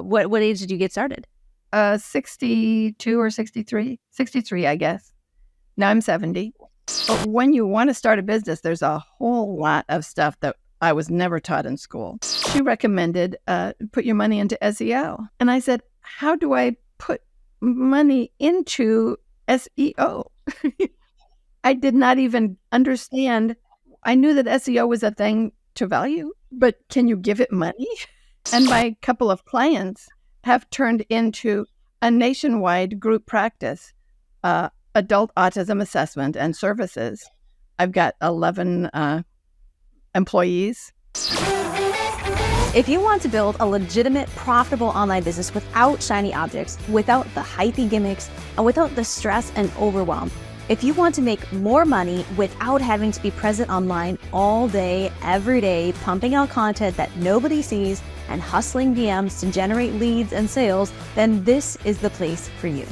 What age did you get started? 62 or 63. 63, I guess. Now I'm 70. But when you want to start a business, there's a whole lot of stuff that I was never taught in school. She recommended put your money into SEO. And I said, how do I put money into SEO? I did not even understand. I knew that SEO was a thing to value, but can you give it money? And my couple of clients have turned into a nationwide group practice, adult autism assessment and services. I've got 11 employees. If you want to build a legitimate, profitable online business without shiny objects, without the hypey gimmicks, and without the stress and overwhelm, if you want to make more money without having to be present online all day, every day, pumping out content that nobody sees and hustling DMs to generate leads and sales, then this is the place for you.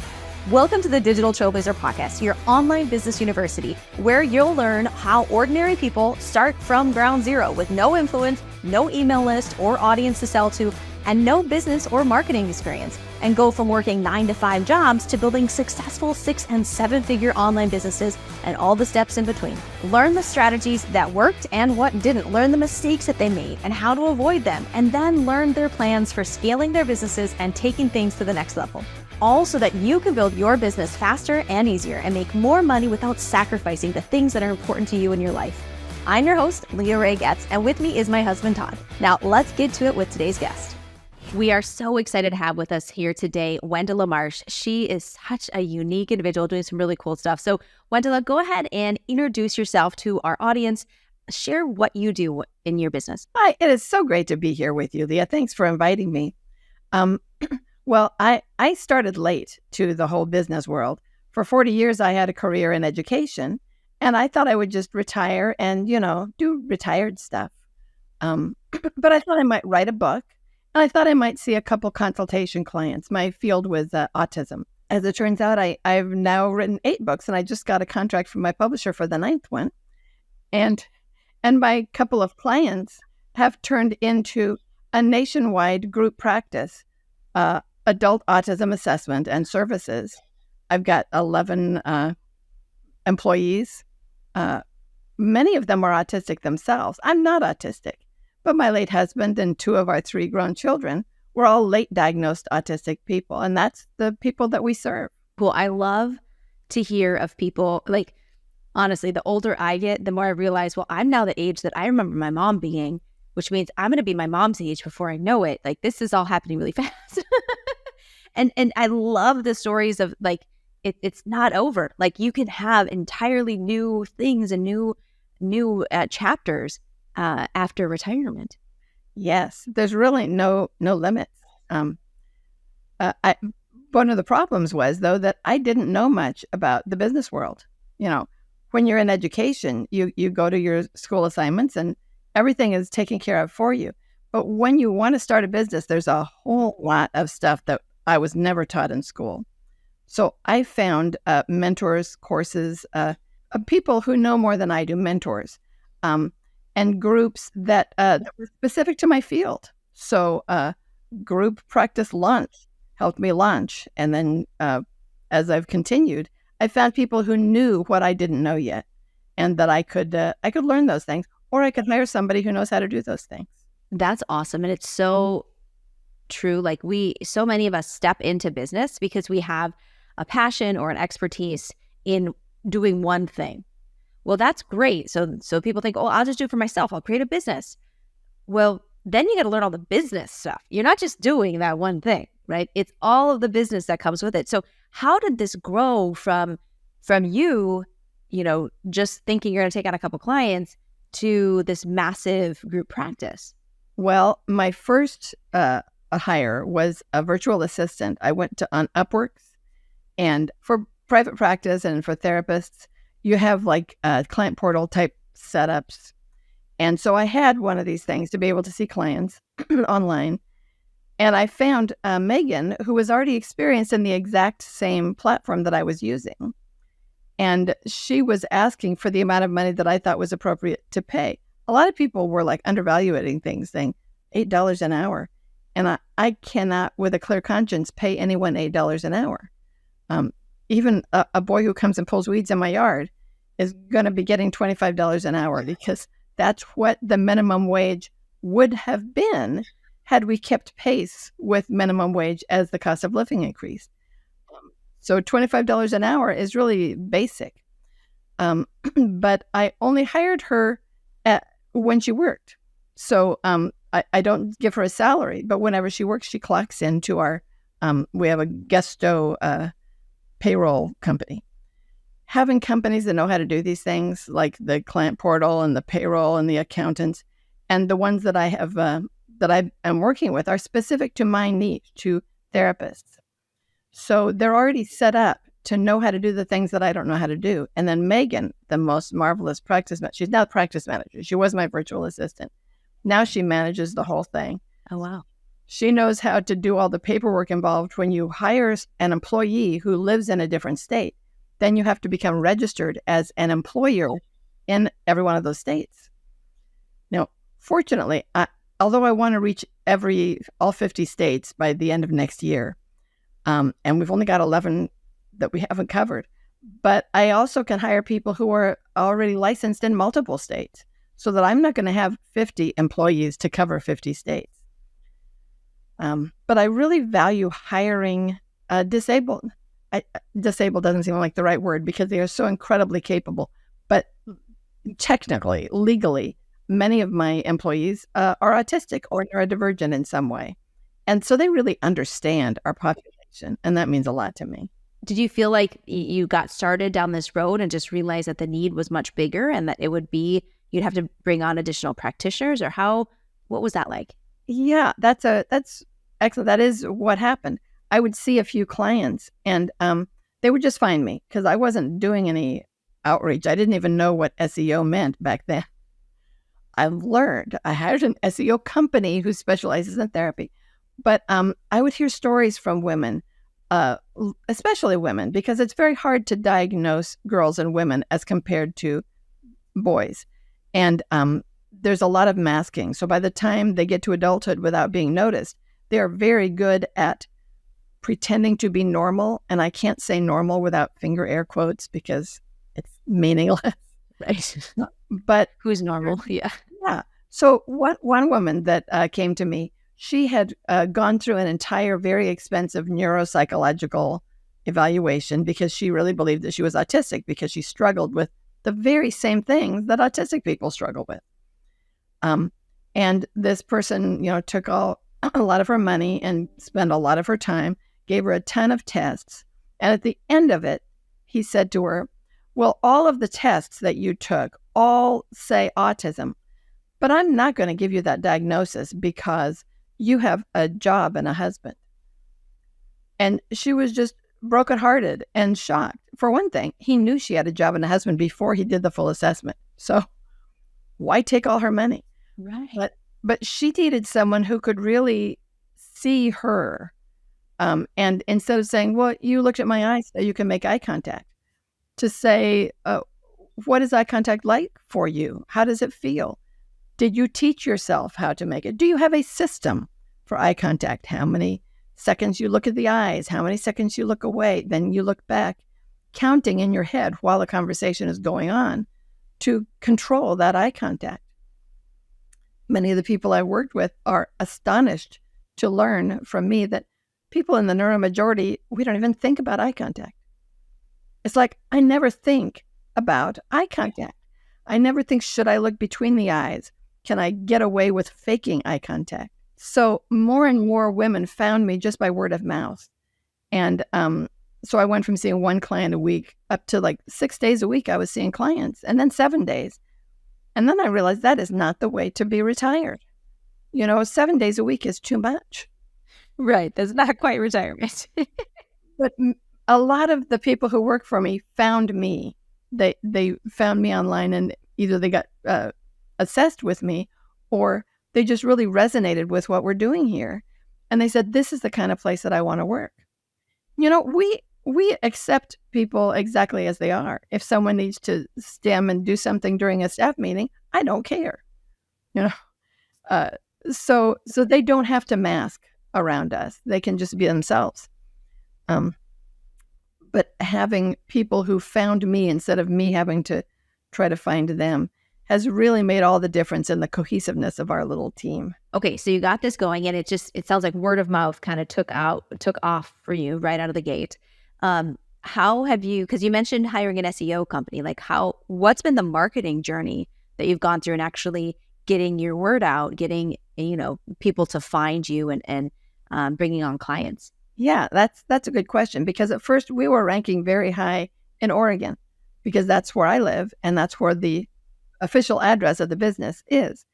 Welcome to the Digital Trailblazer podcast, your online business university, where you'll learn how ordinary people start from ground zero with no influence, no email list or audience to sell to, and no business or marketing experience, and go from working 9-to-5 jobs to building successful 6- and 7-figure online businesses and all the steps in between. Learn the strategies that worked and what didn't. Learn the mistakes that they made and how to avoid them, and then learn their plans for scaling their businesses and taking things to the next level. All so that you can build your business faster and easier and make more money without sacrificing the things that are important to you in your life. I'm your host, Leah Ray Getz, and with me is my husband, Todd. Now, let's get to it with today's guest. We are so excited to have with us here today, Wendela Marsh. She is such a unique individual doing some really cool stuff. So, Wendela, go ahead and introduce yourself to our audience. Share what you do in your business. Hi, it is so great to be here with you, Leah. Thanks for inviting me. Well, I started late to the whole business world. For 40 years, I had a career in education, and I thought I would just retire and, do retired stuff. But I thought I might write a book, and I thought I might see a couple consultation clients. My field was autism. As it turns out, I've now written 8 books, and I just got a contract from my publisher for the 9th one. And my couple of clients have turned into a nationwide group practice, adult autism assessment and services. I've got 11 employees. Many of them are autistic themselves. I'm not autistic, but my late husband and 2 of our 3 grown children were all late diagnosed autistic people, and that's the people that we serve. Cool. I love to hear of people, like, honestly, the older I get, the more I realize, well, I'm now the age that I remember my mom being, which means I'm going to be my mom's age before I know it. Like, this is all happening really fast. And I love the stories of, like, it's not over. Like, you can have entirely new things and new chapters after retirement. Yes, there's really no limits. One of the problems was, though, that I didn't know much about the business world. When you're in education, you go to your school assignments and everything is taken care of for you. But when you want to start a business, there's a whole lot of stuff that I was never taught in school. So I found mentors, courses, people who know more than I do, mentors, and groups that were specific to my field. So group practice lunch helped me launch. And then as I've continued, I found people who knew what I didn't know yet, and that I could learn those things, or I could hire somebody who knows how to do those things. That's awesome. And it's so true. Like, so many of us step into business because we have a passion or an expertise in doing one thing. Well, that's great. So people think, oh, I'll just do it for myself. I'll create a business. Well, then you got to learn all the business stuff. You're not just doing that one thing, right? It's all of the business that comes with it. So how did this grow from you, just thinking you're going to take on a couple clients to this massive group practice? Well, my first hire was a virtual assistant. I went on Upworks, and for private practice and for therapists, you have like client portal type setups. And so I had one of these things to be able to see clients online. And I found Megan, who was already experienced in the exact same platform that I was using. And she was asking for the amount of money that I thought was appropriate to pay. A lot of people were like undervaluing things, saying $8 an hour. And I cannot, with a clear conscience, pay anyone $8 an hour. Even a boy who comes and pulls weeds in my yard is going to be getting $25 an hour, because that's what the minimum wage would have been had we kept pace with minimum wage as the cost of living increased. So $25 an hour is really basic. But I only hired her when she worked. So I don't give her a salary, but whenever she works, she clocks into our, we have a Gusto payroll company. Having companies that know how to do these things, like the client portal and the payroll and the accountants, and the ones that I have, that I am working with, are specific to my niche, to therapists. So they're already set up to know how to do the things that I don't know how to do. And then Megan, the most marvelous practice manager, she's now practice manager. She was my virtual assistant. Now she manages the whole thing. Oh, wow. She knows how to do all the paperwork involved. When you hire an employee who lives in a different state, then you have to become registered as an employer in every one of those states. Now, fortunately, although I want to reach all 50 states by the end of next year, and we've only got 11 that we haven't covered, but I also can hire people who are already licensed in multiple states, so that I'm not going to have 50 employees to cover 50 states. But I really value hiring disabled. Disabled doesn't seem like the right word, because they are so incredibly capable. But technically, legally, many of my employees are autistic or neurodivergent in some way. And so they really understand our population, and that means a lot to me. Did you feel like you got started down this road and just realized that the need was much bigger and that it would be, you'd have to bring on additional practitioners, or what was that like? Yeah, that's excellent. That is what happened. I would see a few clients, and they would just find me because I wasn't doing any outreach. I didn't even know what SEO meant back then. I learned. I hired an SEO company who specializes in therapy. But I would hear stories from women, especially women, because it's very hard to diagnose girls and women as compared to boys. And there's a lot of masking. So by the time they get to adulthood without being noticed, they are very good at pretending to be normal. And I can't say normal without finger air quotes because it's meaningless. Right. But who's normal? Yeah. Yeah. So one woman that came to me, she had gone through an entire very expensive neuropsychological evaluation because she really believed that she was autistic, because she struggled with the very same things that autistic people struggle with. And this person, took a lot of her money and spent a lot of her time, gave her a ton of tests. And at the end of it, he said to her, well, all of the tests that you took all say autism, but I'm not going to give you that diagnosis because you have a job and a husband. And she was just brokenhearted and shocked. For one thing, he knew she had a job and a husband before he did the full assessment. So why take all her money? Right. But she needed someone who could really see her. And instead of saying, well, you looked at my eyes, so you can make eye contact, to say, what is eye contact like for you? How does it feel? Did you teach yourself how to make it? Do you have a system for eye contact? How many seconds you look at the eyes? How many seconds you look away? Then you look back, counting in your head while the conversation is going on to control that eye contact. Many of the people I worked with are astonished to learn from me that people in the neuromajority, we don't even think about eye contact. It's like, I never think about eye contact. I never think, should I look between the eyes? Can I get away with faking eye contact? So more and more women found me just by word of mouth. And so I went from seeing one client a week up to like 6 days a week I was seeing clients, and then 7 days. And then I realized that is not the way to be retired. 7 days a week is too much. Right. That's not quite retirement. But a lot of the people who work for me found me. They found me online, and either they got assessed with me, or they just really resonated with what we're doing here. And they said, this is the kind of place that I want to work. We accept people exactly as they are. If someone needs to stem and do something during a staff meeting, I don't care. So they don't have to mask around us. They can just be themselves. But having people who found me instead of me having to try to find them has really made all the difference in the cohesiveness of our little team. Okay, so you got this going, and it sounds like word of mouth kind of took off for you right out of the gate. How have you, because you mentioned hiring an SEO company, like what's been the marketing journey that you've gone through and actually getting your word out, getting, people to find you and bringing on clients? Yeah, that's a good question, because at first we were ranking very high in Oregon because that's where I live and that's where the official address of the business is.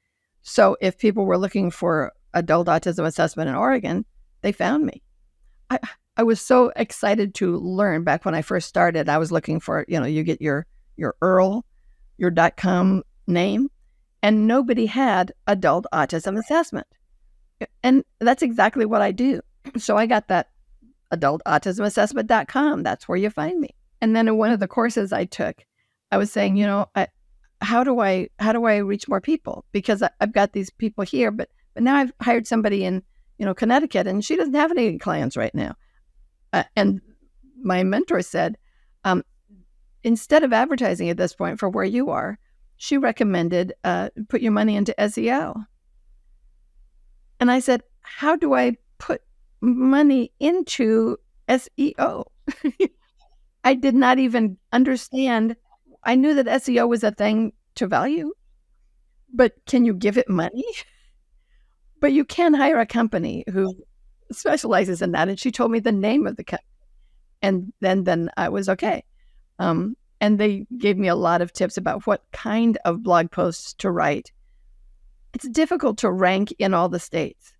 So if people were looking for adult autism assessment in Oregon, they found me. I was so excited to learn. Back when I first started, I was looking for, you get your URL, your .com name, and nobody had adult autism assessment. And that's exactly what I do. So I got that adultautismassessment.com. That's where you find me. And then in one of the courses I took, I was saying, how do I reach more people? Because I've got these people here, but now I've hired somebody in, Connecticut, and she doesn't have any clients right now. And my mentor said, instead of advertising at this point for where you are, she recommended put your money into SEO. And I said, how do I put money into SEO? I did not even understand. I knew that SEO was a thing to value, but can you give it money? But you can hire a company who specializes in that. And she told me the name of the company. And then I was okay. And they gave me a lot of tips about what kind of blog posts to write. It's difficult to rank in all the states.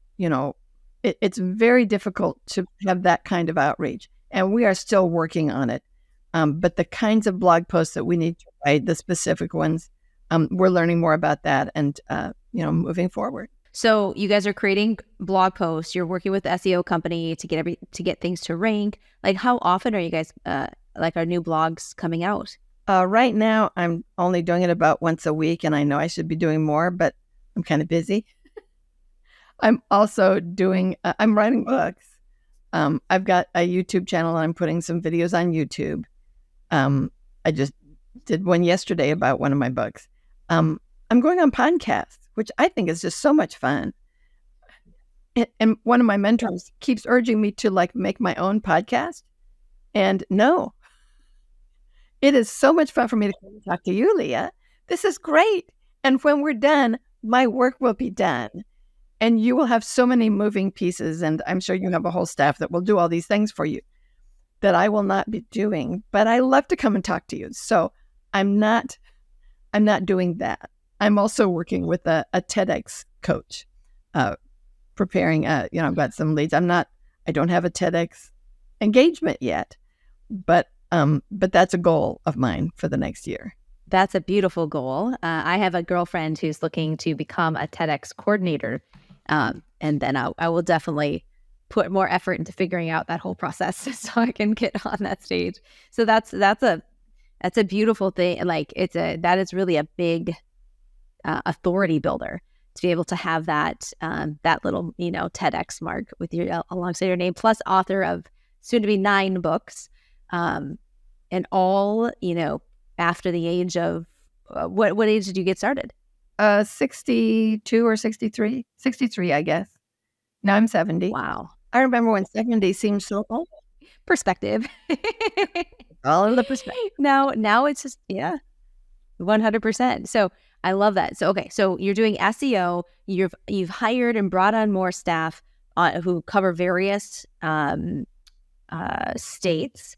It's very difficult to have that kind of outreach. And we are still working on it. But the kinds of blog posts that we need to write, the specific ones, we're learning more about that and, moving forward. So you guys are creating blog posts. You're working with the SEO company to get things to rank. Like, how often are you guys, are new blogs coming out? Right now, I'm only doing it about once a week, and I know I should be doing more, but I'm kind of busy. I'm also I'm writing books. I've got a YouTube channel, and I'm putting some videos on YouTube. I just did one yesterday about one of my books. I'm going on podcasts, which I think is just so much fun. And one of my mentors keeps urging me to make my own podcast. And no, it is so much fun for me to come and talk to you, Leah. This is great. And when we're done, my work will be done. And you will have so many moving pieces. And I'm sure you have a whole staff that will do all these things for you that I will not be doing. But I love to come and talk to you. So I'm not doing that. I'm also working with a Tedex coach, preparing, I've got some leads. I don't have a Tedex engagement yet, but that's a goal of mine for the next year. That's a beautiful goal. I have a girlfriend who's looking to become a Tedex coordinator. And then I will definitely put more effort into figuring out that whole process so I can get on that stage. So that's a beautiful thing. That is really a big authority builder to be able to have that little TEDx mark with your alongside your name, plus author of soon to be 9 books, and all after the age of what age did you get started? 62 or 63? 63, I guess. Now I'm 70. Wow. I remember when 70 seemed so old. Perspective. All of the perspective. Now it's just 100%. So I love that. So okay, so you're doing SEO. You've hired and brought on more staff who cover various states.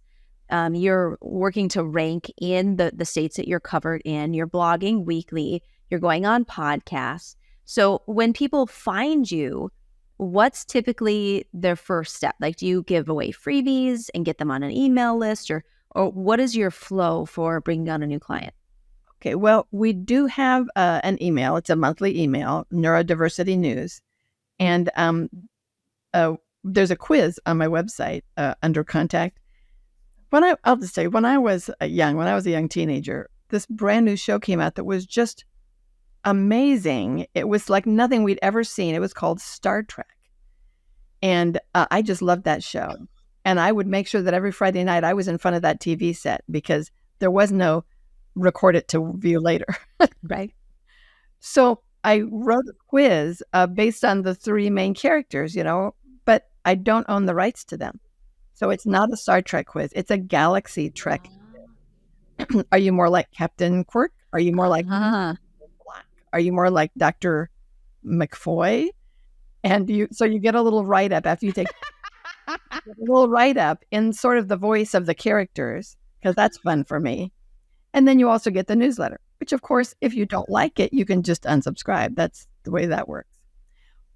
You're working to rank in the states that you're covered in. You're blogging weekly. You're going on podcasts. So when people find you, what's typically their first step? Do you give away freebies and get them on an email list, or what is your flow for bringing on a new client? Okay, well, we do have an email. It's a monthly email, Neurodiversity News. And there's a quiz on my website under contact. I'll just say, when I was a young teenager, this brand new show came out that was just amazing. It was like nothing we'd ever seen. It was called Star Trek. And I just loved that show. And I would make sure that every Friday night I was in front of that TV set because there was no record it to view later. Right. So I wrote a quiz based on the three main characters, but I don't own the rights to them. So it's not a Star Trek quiz. It's a Galaxy Trek. Are you more like Captain Quirk? Are you more like Black? Are you more like Dr. McFoy? And you get a little write-up after you take a little write-up in sort of the voice of the characters, because that's fun for me. And then you also get the newsletter, which of course, if you don't like it, you can just unsubscribe. That's the way that works.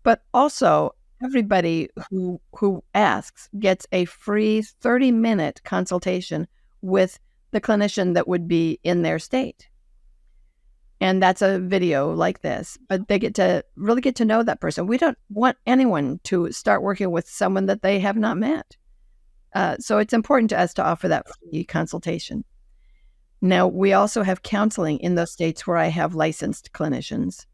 But also, everybody who asks gets a free 30-minute consultation with the clinician that would be in their state. And that's a video like this, but they really get to know that person. We don't want anyone to start working with someone that they have not met. So it's important to us to offer that free consultation. Now, we also have counseling in those states where I have licensed clinicians.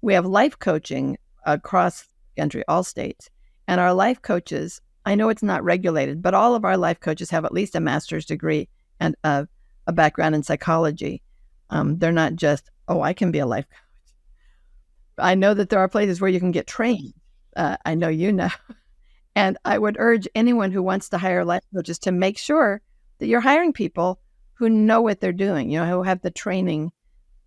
We have life coaching across the country, all states. And our life coaches, I know it's not regulated, but all of our life coaches have at least a master's degree and a background in psychology. They're not just, I can be a life coach. I know that there are places where you can get trained. I know you know. And I would urge anyone who wants to hire life coaches to make sure that you're hiring people who know what they're doing, who have the training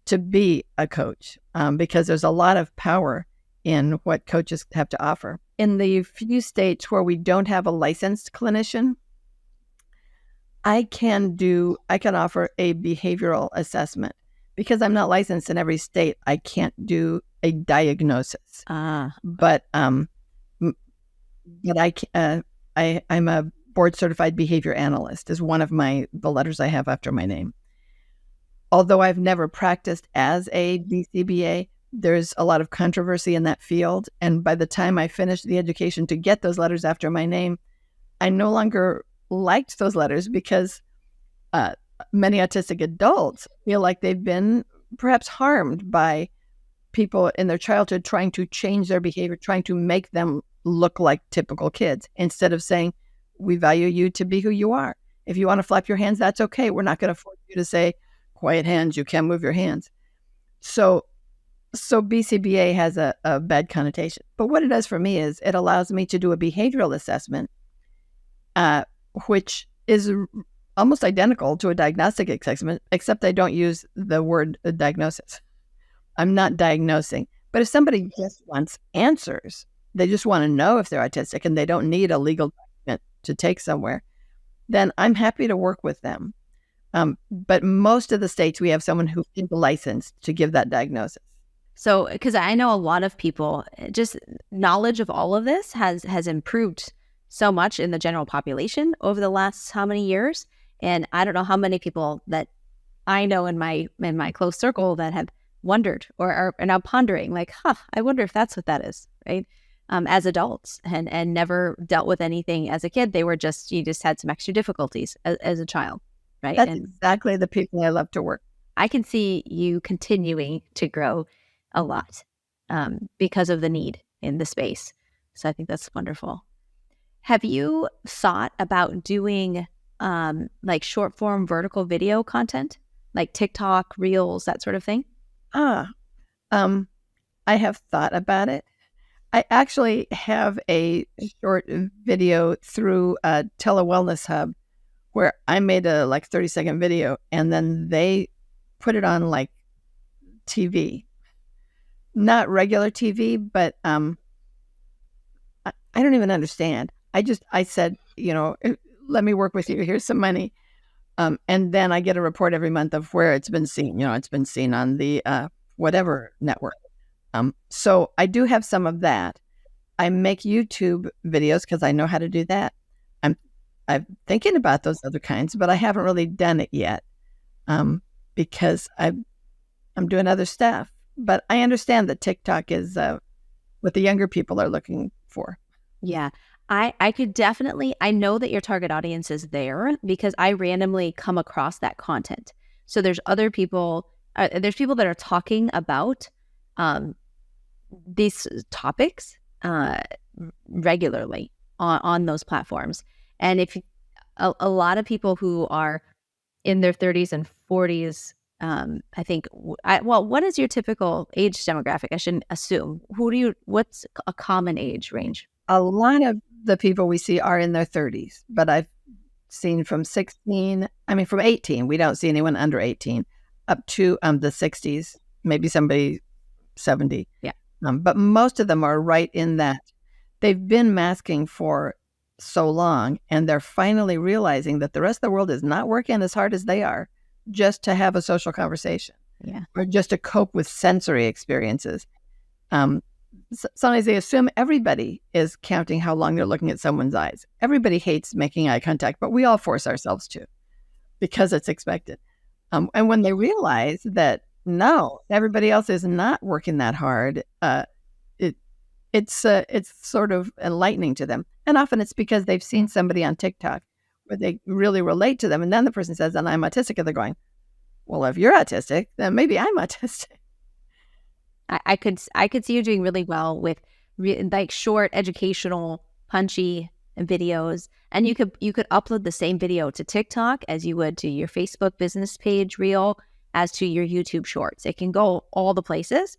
to be a coach, because there's a lot of power in what coaches have to offer. In the few states where we don't have a licensed clinician, I can offer a behavioral assessment. Because I'm not licensed in every state, I can't do a diagnosis. But I'm a board certified behavior analyst is one of the letters I have after my name. Although I've never practiced as a BCBA, there's a lot of controversy in that field. And by the time I finished the education to get those letters after my name, I no longer liked those letters because many autistic adults feel like they've been perhaps harmed by people in their childhood trying to change their behavior, trying to make them look like typical kids, instead of saying, we value you to be who you are. If you want to flap your hands, that's okay. We're not going to force you to say, quiet hands, you can't move your hands. So BCBA has a bad connotation. But what it does for me is it allows me to do a behavioral assessment, which is almost identical to a diagnostic assessment, except I don't use the word diagnosis. I'm not diagnosing. But if somebody just wants answers, they just want to know if they're autistic and they don't need a legal document to take somewhere, then I'm happy to work with them. But most of the states, we have someone who is licensed to give that diagnosis. So, because I know a lot of people, just knowledge of all of this has improved so much in the general population over the last how many years. And I don't know how many people that I know in my close circle that have wondered or are now pondering, like, I wonder if that's what that is, right? As adults and never dealt with anything as a kid. You just had some extra difficulties as a child, right? That's exactly the people I love to work. I can see you continuing to grow a lot because of the need in the space. So I think that's wonderful. Have you thought about doing like short form vertical video content, like TikTok, Reels, that sort of thing? I have thought about it. I actually have a short video through Telewellness Hub where I made a 30-second video and then they put it on like TV, not regular TV, but I don't even understand. I said, let me work with you. Here's some money. And then I get a report every month of where it's been seen. It's been seen on the whatever network. So I do have some of that. I make YouTube videos because I know how to do that. I'm thinking about those other kinds, but I haven't really done it yet because I'm doing other stuff. But I understand that TikTok is what the younger people are looking for. Yeah. I could definitely, I know that your target audience is there because I randomly come across that content. So there's other people, there's people that are talking about these topics regularly on those platforms. And if a lot of people who are in their 30s and 40s, I think, what is your typical age demographic? I shouldn't assume. What's a common age range? A lot of the people we see are in their 30s, but I've seen from 18, we don't see anyone under 18, up to the 60s, maybe somebody 70. Yeah. But most of them are right in that. They've been masking for so long, and they're finally realizing that the rest of the world is not working as hard as they are just to have a social conversation, or just to cope with sensory experiences. Sometimes they assume everybody is counting how long they're looking at someone's eyes. Everybody hates making eye contact, but we all force ourselves to because it's expected. And when they realize that, no, everybody else is not working that hard, it's sort of enlightening to them. And often it's because they've seen somebody on TikTok where they really relate to them. And then the person says, and I'm autistic. And they're going, well, if you're autistic, then maybe I'm autistic. I could see you doing really well with like short, educational, punchy videos. And you could upload the same video to TikTok as you would to your Facebook business page reel, as to your YouTube shorts. It can go all the places.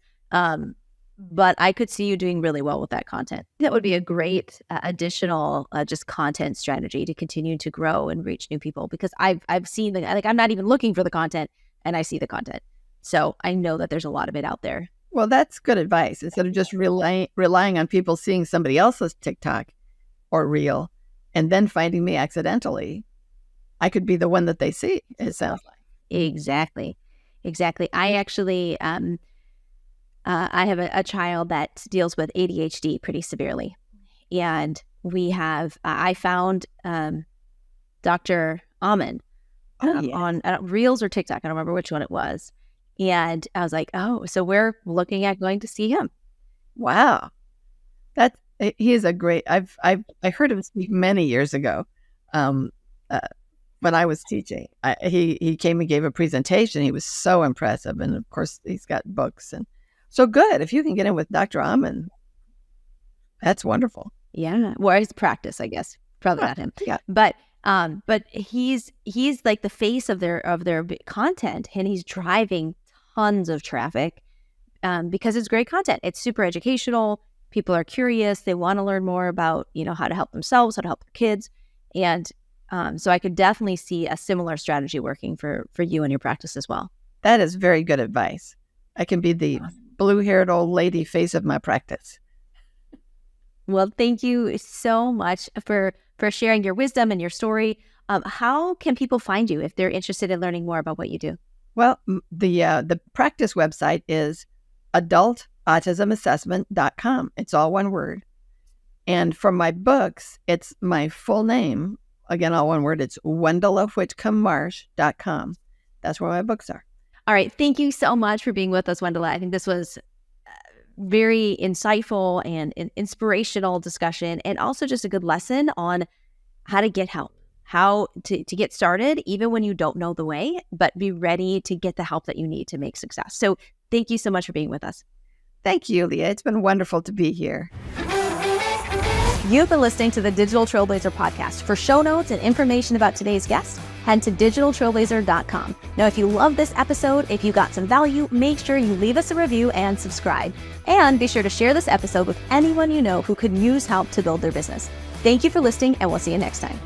But I could see you doing really well with that content. That would be a great additional just content strategy to continue to grow and reach new people, because I've seen I'm not even looking for the content and I see the content. So I know that there's a lot of it out there. Well, that's good advice. Instead of just relying on people seeing somebody else's TikTok or reel and then finding me accidentally, I could be the one that they see, it sounds like. Exactly. I actually, I have a child that deals with ADHD pretty severely. And I found Dr. Amen on Reels or TikTok. I don't remember which one it was. And I was like, oh, so we're looking at going to see him. Wow. He is a great, I heard him speak many years ago when I was teaching. He came and gave a presentation. He was so impressive. And of course, he's got books. And so good. If you can get in with Dr. Amen, that's wonderful. Yeah. Well, his practice, I guess. Probably not him. Yeah. But he's like the face of their content, and he's driving tons of traffic because it's great content. It's super educational. People are curious. They want to learn more about, how to help themselves, how to help their kids. And so I could definitely see a similar strategy working for you and your practice as well. That is very good advice. I can be the blue-haired old lady face of my practice. Well, thank you so much for sharing your wisdom and your story. How can people find you if they're interested in learning more about what you do? Well, the practice website is adultautismassessment.com. It's all one word. And for my books, it's my full name. Again, all one word. It's wendelawhitcombemarsh.com. That's where my books are. All right. Thank you so much for being with us, Wendela. I think this was very insightful and inspirational discussion, and also just a good lesson on how to get help, how to get started, even when you don't know the way, but be ready to get the help that you need to make success. So thank you so much for being with us. Thank you, Leah. It's been wonderful to be here. You've been listening to the Digital Trailblazer podcast. For show notes and information about today's guest, head to digitaltrailblazer.com. Now, if you love this episode, if you got some value, make sure you leave us a review and subscribe. And be sure to share this episode with anyone you know who could use help to build their business. Thank you for listening, and we'll see you next time.